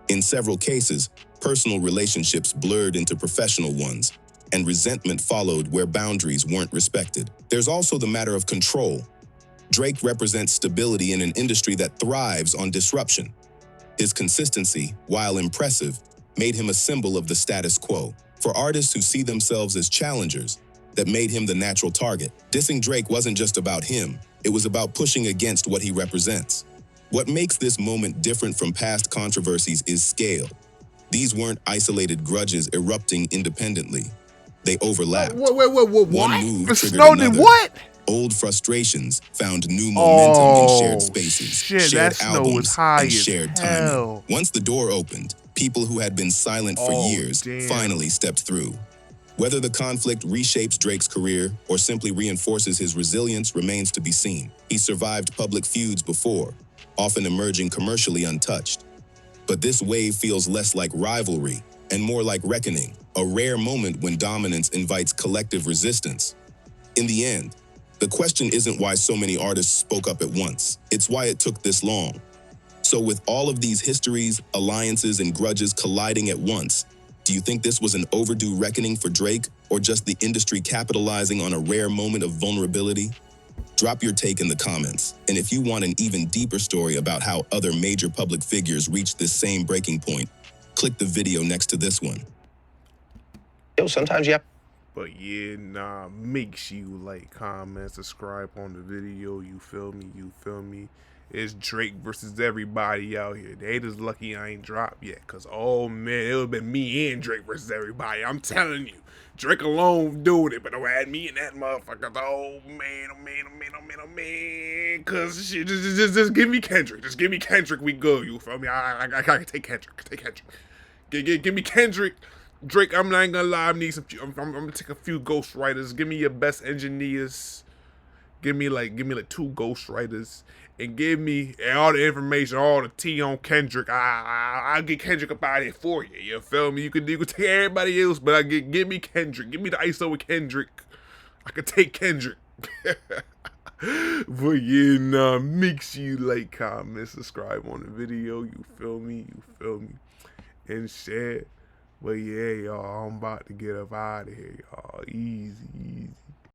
In several cases, personal relationships blurred into professional ones, and resentment followed where boundaries weren't respected. There's also the matter of control. Drake represents stability in an industry that thrives on disruption. His consistency, while impressive, made him a symbol of the status quo. For artists who see themselves as challengers, that made him the natural target. Dissing Drake wasn't just about him, it was about pushing against what he represents. What makes this moment different from past controversies is scale. These weren't isolated grudges erupting independently. They overlapped. What? One move triggered Snowden, another. what? Old frustrations found new momentum in shared spaces, shit, shared that snow was albums, high and as shared hell. timing. Once the door opened, people who had been silent for years finally stepped through. Whether the conflict reshapes Drake's career or simply reinforces his resilience remains to be seen. He survived public feuds before, often emerging commercially untouched. But this wave feels less like rivalry and more like reckoning, a rare moment when dominance invites collective resistance. In the end, the question isn't why so many artists spoke up at once, it's why it took this long. So with all of these histories, alliances, and grudges colliding at once, do you think this was an overdue reckoning for Drake, or just the industry capitalizing on a rare moment of vulnerability? Drop your take in the comments, and if you want an even deeper story about how other major public figures reached this same breaking point, click the video next to this one. Yo, sometimes you have... But yeah, nah, make sure you like, comment, subscribe on the video, you feel me? It's Drake versus everybody out here. They just lucky I ain't dropped yet, cause oh man, it would've been me and Drake versus everybody. I'm telling you, Drake alone doing it, but don't add me and that motherfucker. Oh man, cause shit, just give me Kendrick. Just give me Kendrick, we good, you feel me? I can take Kendrick. Give me Kendrick. Drake, I'm not gonna lie, I'm gonna take a few ghostwriters. Give me your best engineers. Give me like 2 ghostwriters. And give me all the information, all the tea on Kendrick. I'll get Kendrick up out of here for you. You feel me? You could take everybody else, but give me Kendrick. Give me the ISO with Kendrick. I could take Kendrick. But yeah, nah, make sure you like, comment, subscribe on the video. You feel me? And share. But yeah, y'all, I'm about to get up out of here, y'all. Easy.